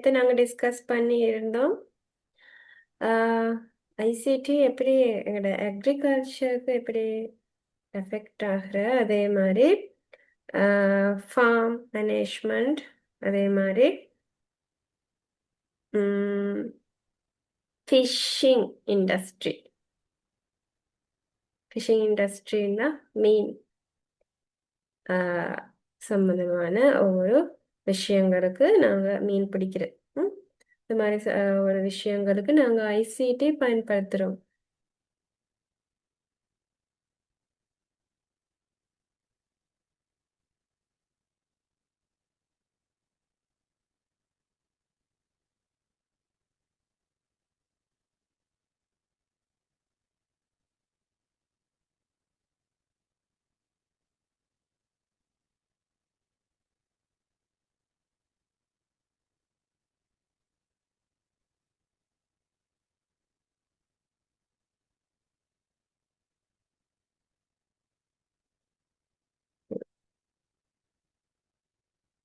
நேற்று நாங்கள் டிஸ்கஸ் பண்ணி இருந்தோம். ஐசிடி எப்படி எங்களோட அக்ரிகல்ச்சருக்கு எப்படி எஃபெக்ட் ஆகுற, அதே மாதிரி ஃபார்ம் மேனேஜ்மெண்ட், அதே மாதிரி ஃபிஷ்ஷிங் இண்டஸ்ட்ரி. ஃபிஷிங் இண்டஸ்ட்ரின்னா மீன் சம்பந்தமான ஒவ்வொரு விஷயங்களுக்கு நாங்கள் மீன் பிடிக்கிறோம். இந்த மாதிரி ஒரு விஷயங்களுக்கு நாங்கள் ஐசிடி பயன்படுத்துகிறோம்.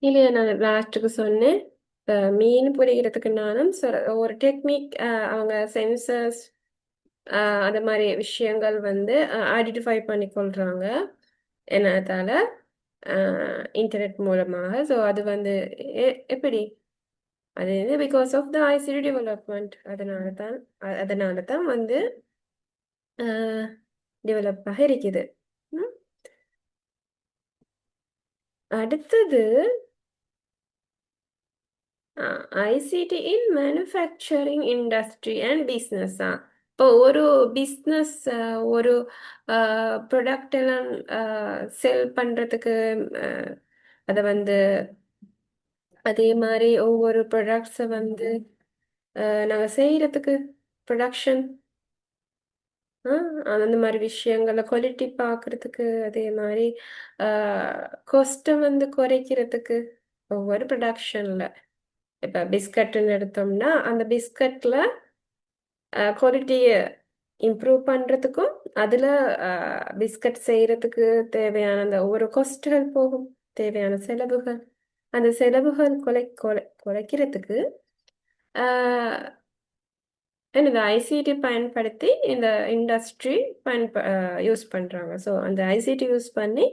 இல்லையா, நான் லாஸ்ட்டுக்கு சொன்னேன். மீன் பிடிக்கிறதுக்கு நானும் ஒரு டெக்னிக், அவங்க சென்சர்ஸ் அந்த மாதிரி விஷயங்கள் வந்து ஐடென்டிஃபை பண்ணி கொள்றாங்க என்னதால இன்டர்நெட் மூலமாக. ஸோ அது வந்து எப்படி அது because of the ICT development. அதனால தான் வந்து டெவலப் ஆக இருக்குது. அடுத்தது ICT in manufacturing industry and பிஸ்னஸா. இப்போ ஒரு பிஸ்னஸ் ஒரு ப்ராடக்ட் எல்லாம் செல் பண்ணுறதுக்கு அதை வந்து அதே மாதிரி ஒவ்வொரு ப்ராடக்ட்ஸை வந்து நாங்கள் செய்கிறதுக்கு ப்ரொடக்ஷன் அந்த மாதிரி விஷயங்களை குவாலிட்டி பார்க்குறதுக்கு, அதே மாதிரி கொஸ்ட்டை வந்து குறைக்கிறதுக்கு ஒவ்வொரு ப்ரொடக்ஷனில். இப்போ பிஸ்கட்டுன்னு எடுத்தோம்னா அந்த பிஸ்கட்டில் குவாலிட்டியை இம்ப்ரூவ் பண்ணுறதுக்கும் அதில் பிஸ்கட் செய்கிறதுக்கு தேவையான அந்த ஒவ்வொரு கொஸ்ட்டுகள் போகும், தேவையான செலவுகள். அந்த செலவுகள் குறைக்கிறதுக்கு இந்த ஐசிடி பயன்படுத்தி இந்த இண்டஸ்ட்ரி யூஸ் பண்ணுறாங்க. ஸோ அந்த ஐசிடி யூஸ் பண்ணி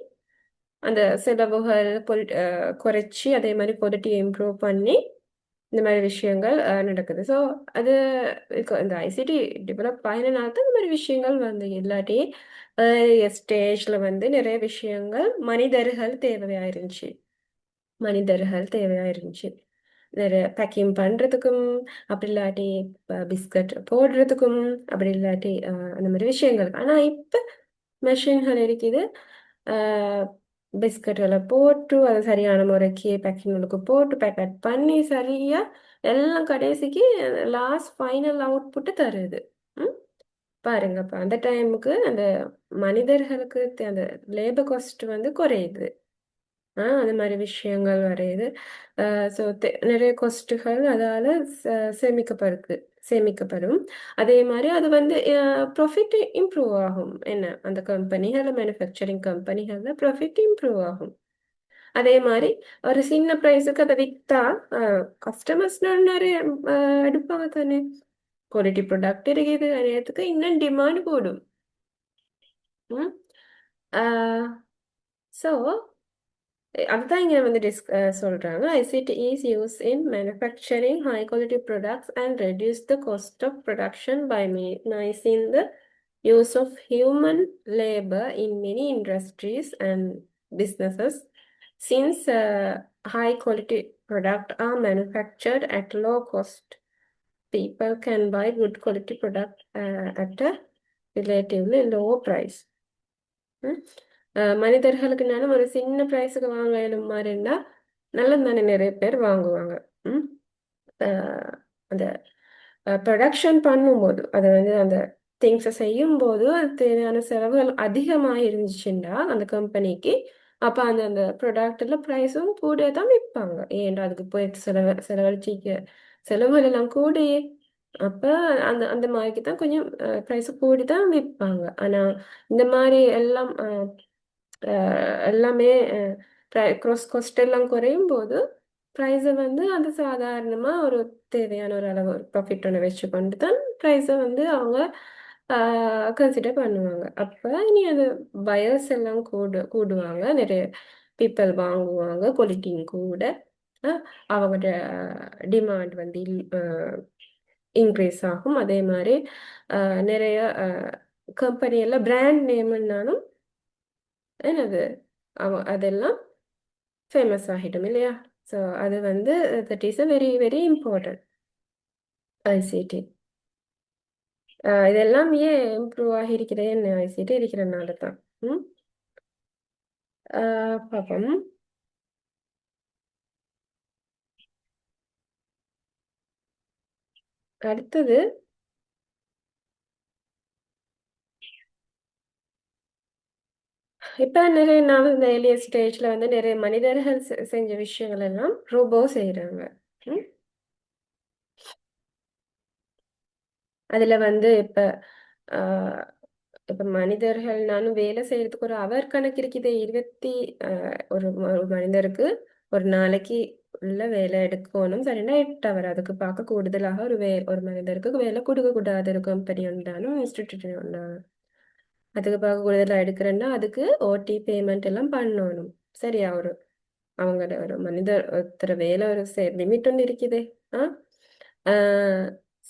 அந்த செலவுகள் குறைச்சி, அதே மாதிரி குவாலிட்டியை இம்ப்ரூவ் பண்ணி இந்த மாதிரி விஷயங்கள் நடக்குது. ஸோ அது இந்த ஐசிடி டெவலப் ஆகினால தான் இந்த மாதிரி விஷயங்கள் வந்து இல்லாட்டி ஸ்டேஜில் வந்து நிறைய விஷயங்கள் மனிதர்கள் தேவையாயிருந்துச்சு நிறைய பேக்கிங் பண்ணுறதுக்கும், அப்படி இல்லாட்டி பிஸ்கட் போடுறதுக்கும், அப்படி இல்லாட்டி அந்த மாதிரி விஷயங்கள். ஆனால் இப்போ மெஷின்கள் இருக்குது. பிஸ்கட்டுகளை போட்டு அதை சரியான முறைக்கு பேக்கிங்களுக்கு போட்டு பேக்கெட் பண்ணி சரியாக எல்லாம் கடைசிக்கு லாஸ்ட் ஃபைனல் அவுட்புட்டு தருது. பாருங்கப்பா, அந்த டைமுக்கு அந்த மனிதர்களுக்கு அந்த லேபர் காஸ்ட் வந்து குறையுது. அந்த மாதிரி விஷயங்கள் வரையுது. ஸோ நிறைய கொஸ்ட்டுகள் அதால் சேமிக்கப்படும். அதே மாதிரி அது வந்து ப்ராஃபிட் இம்ப்ரூவ் ஆகும். என்ன அந்த கம்பெனிகளில், மேனுஃபேக்சரிங் கம்பெனிகளில் ப்ராஃபிட் இம்ப்ரூவ் ஆகும். அதே மாதிரி ஒரு சின்ன ப்ரைஸுக்கு அதை விற்றா கஸ்டமர்ஸ் நிறைய எடுப்பாங்க தானே. குவாலிட்டி ப்ராடக்ட் இருக்குது, நேரத்துக்கு இன்னும் டிமாண்ட் கூடும். ஸோ அதுதான் இங்கே வந்து சொல்கிறாங்க. ICT is use in manufacturing high quality products and reduce the cost of production by minimising the use of human labor in many industries and businesses. Since high quality products are manufactured at low cost, people can buy good quality product at a relatively low price. மனிதர்களுக்குனாலும் ஒரு சின்ன ப்ரைஸுக்கு வாங்க மாதிரின்னா நல்லது தானே, நிறைய பேர் வாங்குவாங்க. அந்த ப்ரொடக்ஷன் பண்ணும்போது அதை வந்து அந்த திங்ஸை செய்யும்போது அது தேவையான செலவுகள் அதிகமாக இருந்துச்சுன்னா அந்த கம்பெனிக்கு, அப்போ அந்த ப்ராடக்டில் ப்ரைஸும் கூட தான் விற்பாங்க. ஏன்டா அதுக்கு போய் செலவழிச்சிக்க செலவுகள் எல்லாம் கூடயே. அப்போ அந்த அந்த மாதிரிக்கு தான் கொஞ்சம் ப்ரைஸு கூடி தான் விற்பாங்க. ஆனால் இந்த மாதிரி எல்லாமே காஸ்ட் எல்லாம் குறையும் போது ப்ரைஸை வந்து அது சாதாரணமாக ஒரு தேவையான ஒரு அளவு ப்ராஃபிட் ஒன்று வச்சுக்கொண்டு தான் ப்ரைஸை வந்து அவங்க கன்சிடர் பண்ணுவாங்க. அப்போ இனி அது பயர்ஸ் எல்லாம் கூடுவாங்க, நிறைய பீப்பிள் வாங்குவாங்க, குவாலிட்டியும் கூட. அவங்களோட டிமாண்ட் வந்து இன்க்ரீஸ் ஆகும். அதே மாதிரி நிறைய கம்பெனி எல்லாம் பிராண்ட் நேம்னாலும் என்னது அதெல்லாம் ஃபேமஸ் ஆகிடும் இல்லையா? ஸோ அது வந்து that is a very very important ICT. இதெல்லாம் ஏன் இம்ப்ரூவ் ஆகியிருக்கிறேன்னு ஐசிடி இருக்கிறனால தான். ம் பார்ப்போம். அடுத்தது இப்போ நிறைய நான் இந்த எளிய ஸ்டேஜில் வந்து நிறைய மனிதர்கள் செஞ்ச விஷயங்கள் எல்லாம் ரோபோ செய்கிறாங்க. அதில் வந்து இப்போ மனிதர்கள் நானும் வேலை செய்யறதுக்கு ஒரு அவர் கணக்கு இருக்குது. ஒரு மனிதருக்கு ஒரு நாளைக்கு உள்ள வேலை எடுக்கணும் சரின்னா 8 அவர். அதுக்கு பார்க்க கூடுதலாக ஒரு மனிதருக்கு வேலை கொடுக்க கூடாது. ஒரு கம்பெனி உண்டாலும் இன்ஸ்டிடியூட் உண்டாலும் அதுக்கு பார்க்க கூடுதலாக எடுக்கிறேன்னா அதுக்கு ஓடி பேமெண்ட் எல்லாம் பண்ணணும். சரியா? அவங்களோட ஒரு மனிதர் ஒருத்தர் வேலை ஒரு லிமிட் ஒன்று இருக்குது. ஆ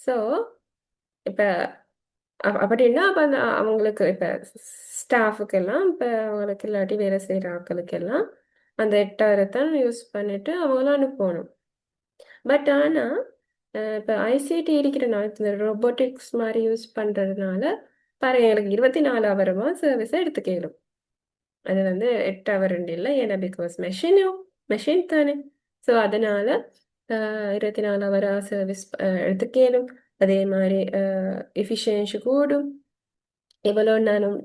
ஸோ இப்போ அப்படின்னா அப்போ அவங்களுக்கு இப்போ ஸ்டாஃபுக்கெல்லாம் இப்போ அவங்களுக்கு இல்லாட்டி வேலை செய்கிற ஆட்களுக்கெல்லாம் அந்த 8 தான் யூஸ் பண்ணிட்டு அவங்களும் அனுப்பணும். பட் ஆனால் இப்போ ஐசிடி இருக்கிறனால இந்த ரோபோட்டிக்ஸ் மாதிரி யூஸ் பண்ணுறதுனால பாருங்க, எங்களுக்கு 24 ஹவருமா சர்வீஸை எடுத்துக்கலும். அது வந்து 8 ஹவர் இல்லை, ஏன்னா பிகாஸ் மெஷின் தானே. ஸோ அதனால 24 ஹவரா சர்வீஸ் எடுத்துக்கலும். அதே மாதிரி எஃபிஷியன்சி கூடும். எவ்வளோ நானும்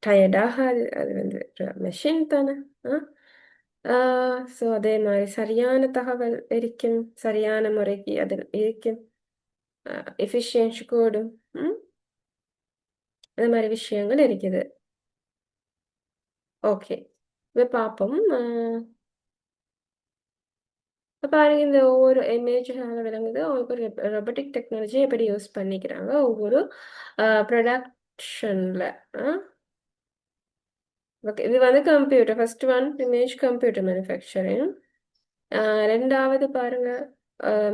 டயர்டாகாது. அது வந்து மெஷின் தானே. ஸோ அதே மாதிரி சரியான தகவல் இருக்கும், சரியான முறைக்கு அது இருக்கும், எஃபிஷியன்சி கூடும். அது மாதிரி விஷயங்கள் இருக்குது. ஓகே, இப்போ பார்ப்போம். பாருங்க, இந்த ஒவ்வொரு இமேஜால விளங்குது அவங்களுக்கு ஒரு ரொபோட்டிக் டெக்னாலஜி எப்படி யூஸ் பண்ணிக்கிறாங்க ஒவ்வொரு ப்ரொடக்ஷனில். ஓகே, இது வந்து computer. First one image computer manufacturing. ரெண்டாவது பாருங்க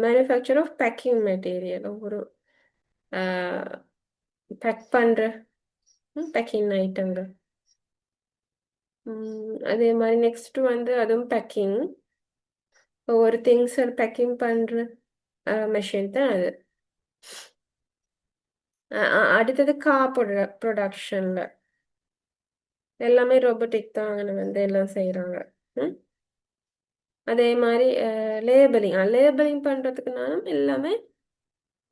மேனுஃபேக்சர் ஆஃப் பேக்கிங் மெட்டீரியல். ஒவ்வொரு பேக் பண்ணுற பேக்கிங் ஐட்டங்கள். அதே மாதிரி நெக்ஸ்ட் வந்து அதுவும் பேக்கிங், ஒவ்வொரு திங்ஸ் பேக்கிங் பண்ணுற மெஷின் தான் அது. அடுத்தது ப்ரொடக்ஷனில் எல்லாமே ரோபோட்டிக் தான் வந்து எல்லாம் செய்கிறாங்க. அதே மாதிரி லேபிளிங் பண்ணுறதுக்குனாலும் எல்லாமே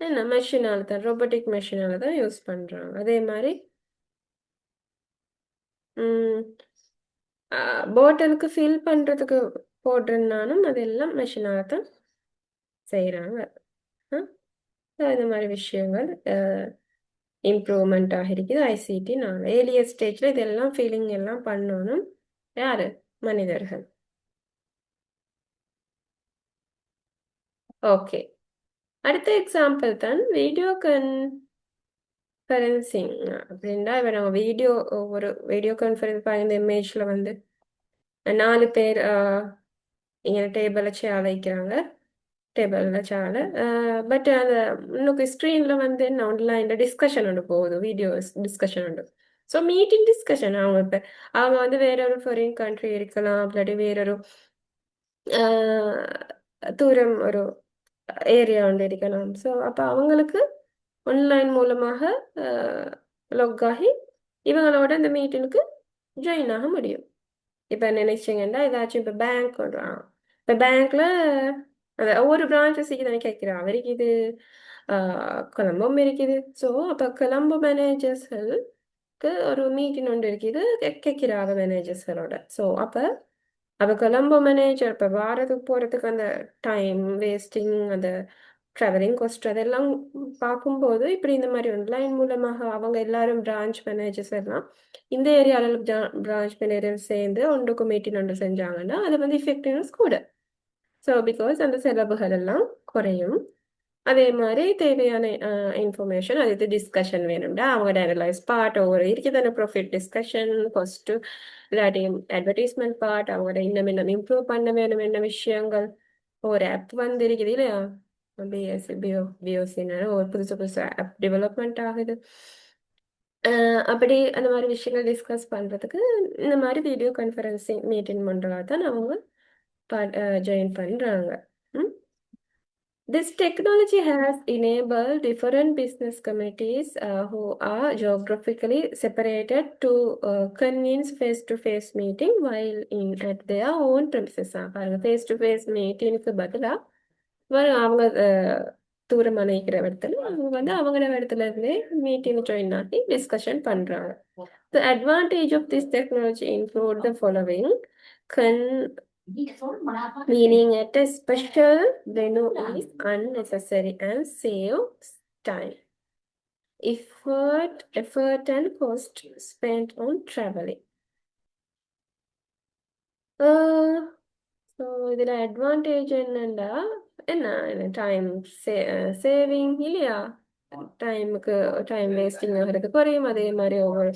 என்ன மெஷினால தான், ரோபோட்டிக் மெஷினால தான் யூஸ் பண்ணுறாங்க. அதே மாதிரி பாட்டிலுக்கு ஃபில் பண்ணுறதுக்கு போடுறதுனாலும் அதெல்லாம் மெஷினால தான் செய்கிறாங்க. இந்த மாதிரி விஷயங்கள் இம்ப்ரூவ்மெண்ட் ஆகிருக்குது ஐசிடி. நான் ஏர்லிய ஸ்டேஜில் இதெல்லாம் ஃபீலிங் எல்லாம் பண்ணணும் யார்? மனிதர்கள். ஓகே, அடுத்த எக்ஸாம்பிள் தான் வீடியோ கான்ஃபரன்சிங். அப்படின்னா இப்போ நம்ம ஒரு வீடியோ கான்ஃபரன்ஸ் இந்த இமேஜில் வந்து 4 பேர் இங்கே டேபிளில் சேர் வைக்கிறாங்க. டேபிளில் சேர், பட் அந்த இன்னும் ஸ்க்ரீனில் வந்து என்ன ஆன்லைனில் டிஸ்கஷன் ஒன்று போகுது, வீடியோ டிஸ்கஷன் உண்டு. ஸோ மீட்டிங் டிஸ்கஷன் அவங்க வந்து வேற ஒரு ஃபாரின் கண்ட்ரி இருக்கலாம், இல்லாட்டி வேறொரு தூரம் ஒரு ஏரியா ஒன்று இருக்கலாம். ஸோ அப்போ அவங்களுக்கு ஆன்லைன் மூலமாக லாக் ஆகி இவங்களோட இந்த மீட்டிங்க்கு ஜாயின் ஆக முடியும். இப்போ நினைச்சிங்கன்னா ஏதாச்சும் இப்போ பேங்க் விடுறான். இப்போ பேங்க்ல அந்த ஒவ்வொரு பிரான்ச்சஸ் தானே கேட்குறான். அவருக்கு இது கொலம்பும் இருக்குது. ஸோ அப்போ கொலம்போ மேனேஜர்ஸ்களுக்கு ஒரு மீட்டிங் ஒன்று இருக்குது, கேட்கிறாங்க மேனேஜர்ஸ்களோட. ஸோ அப்போ கொலம்போ மேனேஜர் இப்போ வாரத்துக்கு போகிறதுக்கு அந்த டைம் வேஸ்டிங், அந்த ட்ராவலிங் காஸ்ட் அதெல்லாம் பார்க்கும்போது இப்படி இந்த மாதிரி ஆன்லைன் மூலமாக அவங்க எல்லாரும் பிரான்ச் மேனேஜர்ஸ் எல்லாம் இந்த ஏரியாவில் பிரான்ச் மேனேஜர் சேர்ந்து ஒன்றுக்கு மீட்டிங் ஒன்று செஞ்சாங்கன்னா அது வந்து இஃபெக்டிவ்னஸ் கூட. ஸோ பிகாஸ் அந்த செலவுகள் எல்லாம் குறையும். அதே மாதிரி தேவையான இன்ஃபர்மேஷன் அது இது டிஸ்கஷன் வேணும்டா அவங்களோட அனலைஸ் பார்ட் ஒரு இருக்குதான ப்ராஃபிட் டிஸ்கஷன் ஃபர்ஸ்ட் இல்லாட்டி அட்வர்டைஸ்மெண்ட் பார்ட் அவங்களோட இன்னும் இன்னும் இம்ப்ரூவ் பண்ண வேணும் என்ன விஷயங்கள் ஒரு ஆப் வந்து இருக்குது இல்லையா பிஎஸ்சி பிஓசின்னு ஒரு புதுசு புதுசு ஆப் டெவலப்மெண்ட் ஆகுது. அப்படி அந்த மாதிரி விஷயங்கள் டிஸ்கஸ் பண்ணுறதுக்கு இந்த மாதிரி வீடியோ கான்ஃபரன்சிங் மீட்டிங் பண்ணுறதா தான் அவங்க ஜாயின் பண்ணுறாங்க. This technology has enabled different business committees who are geographically separated to convene face-to-face meeting while at their own premises. Face-to-face meeting க்கு பதிலா அவங்க தூரமான இருக்கிற இடத்துல அவங்க வந்து அவங்களோட இடத்துல இருந்தே மீட்டிங் ஜாயின் ஆகி டிஸ்கஷன் பண்றாங்க. The advantage of this technology include the following. Meaning at a special venue is unnecessary and saves time, effort and cost spent on traveling. So இதில் அட்வான்டேஜ் என்னண்டா என்ன டைம் சேவிங் இல்லையா time wasting ஆகிறது குறையும். அதே மாதிரி ஒவ்வொரு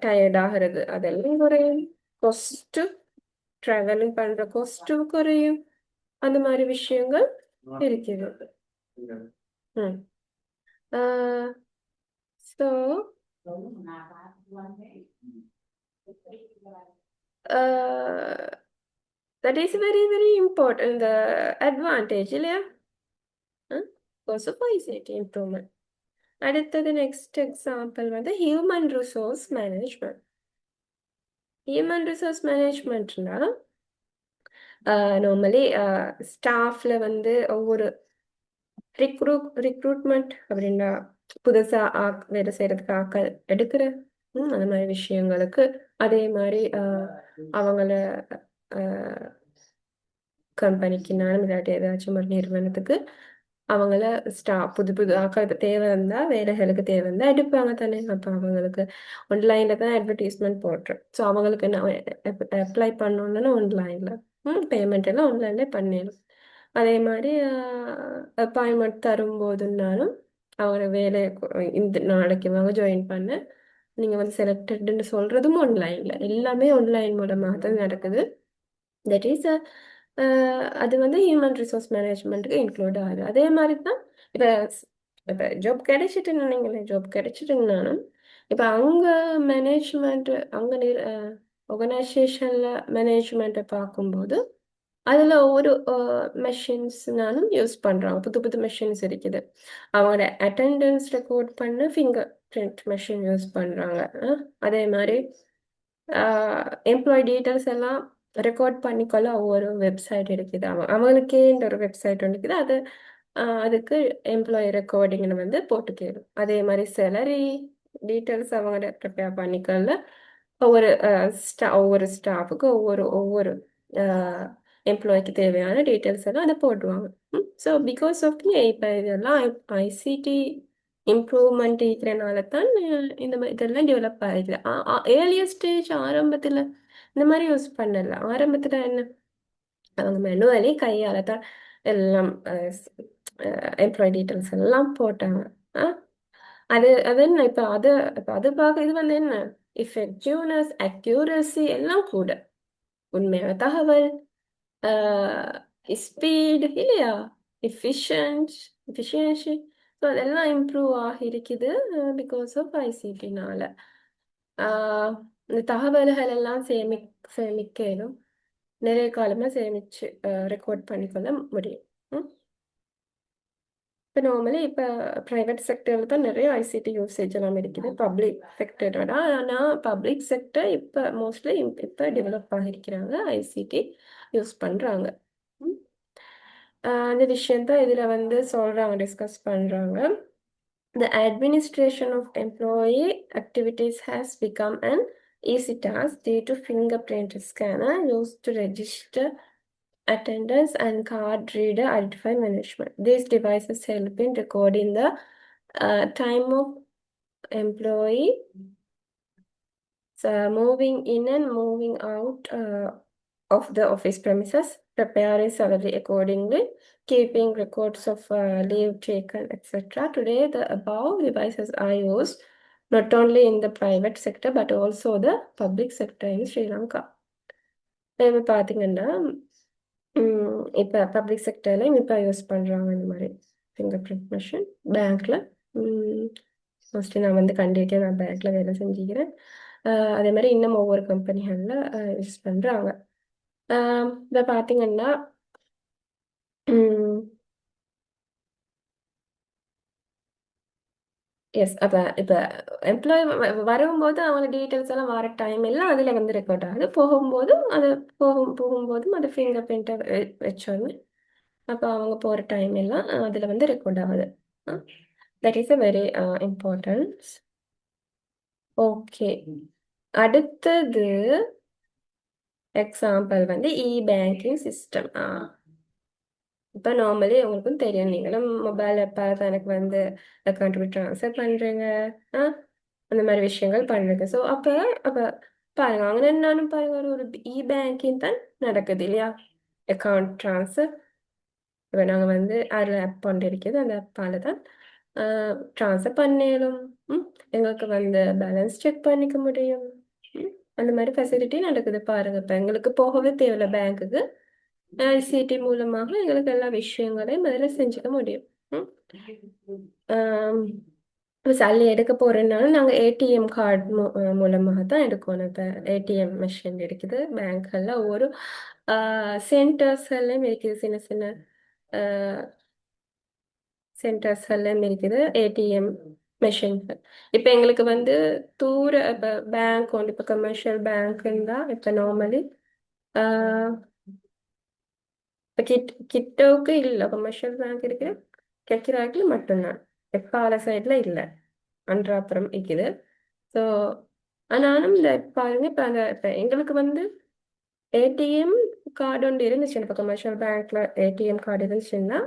டயர்ட் ஆகிறது அதெல்லாம் குறையும். கொஸ்ட்டு ட்ராவலிங் பண்ணுற கொஸ்ட்டும் குறையும். அந்த மாதிரி விஷயங்கள் இருக்குது. So that is very very important the advantage இல்லையா because of ICT improvement. அடுத்தது நெக்ஸ்ட் எக்ஸாம்பிள் வந்து human resource management. Human resource மேனேஜ்மெண்ட்னா நார்மலி ஸ்டாஃப்ல வந்து ஒவ்வொரு ரிக்ரூட்மெண்ட் அப்படின்னா புதுசா வேலை செய்யறதுக்கு ஆக்கள் எடுக்கிற அந்த மாதிரி விஷயங்களுக்கு அதே மாதிரி அவங்கள கம்பெனிக்குனாலும் இல்லாட்டி ஏதாச்சும் ஒரு நிறுவனத்துக்கு அவங்கள புது புது ஆக்கள் தேவை இருந்தா வேலைகளுக்கு தேவை இருந்தா எடுப்பாங்க தானே. அப்போ அவங்களுக்கு ஆன்லைன்ல தான் அட்வர்டைஸ்மெண்ட் போடுறேன். ஸோ அவங்களுக்கு நான் அப்ளை பண்ணணும்னா ஆன்லைன்ல பேமெண்ட் எல்லாம் ஆன்லைன்ல பண்ணிடலாம். அதே மாதிரி அப்பாயின்மெண்ட் தரும்போதுனாலும் அவங்கள வேலையை இந்த நாளைக்கு வாங்க ஜாயின் பண்ண நீங்கள் வந்து செலக்டட்னு சொல்கிறதும் ஆன்லைனில் எல்லாமே ஆன்லைன் மூலமாக தான் நடக்குது. தட் இஸ் அது வந்து ஹியூமன் ரிசோர்ஸ் மேனேஜ்மெண்ட்டுக்கு இன்க்ளூட் ஆகுது. அதே மாதிரி தான் இப்போ ஜாப் கிடைச்சிட்டுன்னு நீங்களே ஜாப் கிடைச்சிட்டுனாலும் இப்போ அங்கே மேனேஜ்மெண்ட் அங்கே ஆர்கனைசேஷனில் மேனேஜ்மெண்ட்டை பார்க்கும்போது அதில் ஒவ்வொரு மெஷின்ஸ்னாலும் யூஸ் பண்ணுறாங்க. புது புது மெஷின்ஸ் இருக்குது. அவங்களோட அட்டெண்டன்ஸ் ரெக்கார்ட் பண்ண ஃபிங்கர் பிரிண்ட் மெஷின் யூஸ் பண்ணுறாங்க. அதே மாதிரி எம்ப்ளாயி டீட்டெயில்ஸ் எல்லாம் ரெக்கார்ட் பண்ணிக்கொள்ள ஒவ்வொரு வெப்சைட் இருக்குது. அவங்களுக்கே இந்த ஒரு வெப்சைட் ஒன்று இருக்குது. அதுக்கு எம்ப்ளாயி ரெக்கார்டிங்னு வந்து போட்டுக்கணும். அதே மாதிரி சேலரி டீட்டெயில்ஸ் அவங்க ப்ரிப்பேர் பண்ணிக்கல ஒவ்வொரு ஸ்டாஃபுக்கு ஒவ்வொரு எம்ப்ளாய்க்கு தேவையான டீட்டெயில்ஸ் எல்லாம் அதை போடுவாங்க. ஸோ பிகாஸ் ஆஃப் இப்போ இதெல்லாம் ஐசிடி இம்ப்ரூவ்மெண்ட் இருக்கிறனால தான் இதெல்லாம் டெவலப் ஆகிடுது. ஏர்லியர் ஸ்டேஜ் ஆரம்பத்தில் இந்த மாதிரி யூஸ் பண்ணல. ஆரம்பத்தில் என்ன அவங்க மெனுவலி கையால் தான் எல்லாம் எம்ப்ளாயி டீட்டெயில்ஸ் எல்லாம் போட்டாங்க. அது என்ன இப்போ அது பார்க்க இது வந்து என்ன எஃபெக்டிவ்னஸ் அக்யூரசி எல்லாம் கூட உண்மையான தகவல் ஸ்பீடு இல்லையா எஃபிஷியன்சி ஸோ அதெல்லாம் இம்ப்ரூவ் ஆகிருக்குது பிகாஸ் ஆஃப் ஐசிடினால. இந்த தகவல்கள் எல்லாம் சேமிக்கணும் நிறைய காலமாக சேமிச்சு ரெக்கார்ட் பண்ணிக்கொள்ள முடியும். இப்போ நார்மலி இப்போ ப்ரைவேட் செக்டரில் தான் நிறைய ஐசிடி யூசேஜ் எல்லாம் இருக்குது பப்ளிக் செக்டரோட. ஆனால் பப்ளிக் செக்டர் இப்போ மோஸ்ட்லி இப்போ டெவலப் ஆகிருக்கிறாங்க ஐசிடி யூஸ் பண்ணுறாங்க. அந்த விஷயந்தான் இதில் வந்து சொல்கிறாங்க டிஸ்கஸ் பண்ணுறாங்க. The administration of employee activities has become an easy task due to fingerprint scanner used to register attendance and card reader identify management. These devices help in recording the time of employee moving in and moving out of the office premises, prepare a salary accordingly, keeping records of leave taken, etc. Today, the above devices are used not only in the private sector but also the public sector in Sri Lanka. இப்போ பார்த்தீங்கன்னா இப்போ public செக்டர்லையும் இப்போ use பண்ணுறாங்க இந்த மாதிரி finger print machine பேங்க்கில் mostly நான் வந்து கண்டிருக்கேன், நான் பேங்க்கில் வேலை செஞ்சுக்கிறேன். அதே மாதிரி இன்னும் ஒவ்வொரு கம்பெனிகளில் யூஸ் பண்ணுறாங்க. இப்போ பார்த்தீங்கன்னா எஸ் அப்போ இப்போ எம்ப்ளாயி வரும்போது அவங்க டீட்டெயில்ஸ் எல்லாம் வர டைம் எல்லாம் அதில் வந்து ரெக்கார்ட் ஆகுது. போகும்போதும் அது போகும்போதும் அது ஃபிங்கர் பிரிண்ட்டை வச்சோன்னு அப்போ அவங்க போகிற டைம் எல்லாம் அதில் வந்து ரெக்கார்ட் ஆகுது. That is a very importance. Okay, அடுத்தது எக்ஸாம்பிள் வந்து இ பேங்கிங் சிஸ்டம். இப்போ நார்மலி உங்களுக்கும் தெரியும், நீங்களும் மொபைல் ஆப்பால் தான் எனக்கு வந்து அக்கௌண்ட் ட்ரான்ஸ்ஃபர் பண்ணுறீங்க, அந்த மாதிரி விஷயங்கள் பண்ணுறீங்க. ஸோ அப்போ அப்போ பாருங்க, அங்கே நானும் பாருங்க ஒரு இ பேங்கிங் தான் நடக்குது இல்லையா, அக்கௌண்ட் ட்ரான்ஸ்ஃபர். இப்போ நாங்கள் வந்து அதில் ஆப் கொண்டு இருக்குது, அந்த ஆப்பால் தான் ட்ரான்ஸ்ஃபர் பண்ணிடும். எங்களுக்கு வந்து பேலன்ஸ் செக் பண்ணிக்க முடியும். அந்த மாதிரி ஃபெசிலிட்டி நடக்குது பாருங்க. இப்போ எங்களுக்கு போகவே தேவையில்ல பேங்க்குக்கு, ஐசிடி மூலமாக எங்களுக்கு எல்லா விஷயங்களையும் முதல்ல செஞ்சுக்க முடியும். இப்போ சல்லி எடுக்க போகிறதுனால நாங்கள் ஏடிஎம் கார்டு மூலமாக தான் எடுக்கணும். இப்போ ஏடிஎம் மிஷின் இருக்குது பேங்க்களில், ஒவ்வொரு சென்டர்ஸ்கள்லையும் இருக்குது, சின்ன சின்ன சென்டர்ஸ்கள்லையும் இருக்குது ஏடிஎம் மிஷின்கள். இப்போ எங்களுக்கு வந்து தூர இப்போ பேங்க் ஒன்று, இப்போ கமர்ஷியல் பேங்க்குன்னு தான் இப்போ நார்மலி இப்போ கிட்டவுக்கு இல்லை, கமர்ஷியல் பேங்க் இருக்குது கெக்கிராக்கில் மட்டும்தான், எப்பால சைடில் இல்லை, அன்றாப்புறம் இருக்குது. ஸோ ஆனாலும் இந்த பாருங்க, இப்போ அந்த இப்போ எங்களுக்கு வந்து ஏடிஎம் கார்டு ஒன்று இருந்துச்சுன்னா, இப்போ கமர்ஷியல் பேங்க்ல ஏடிஎம் கார்டு இருந்துச்சுன்னா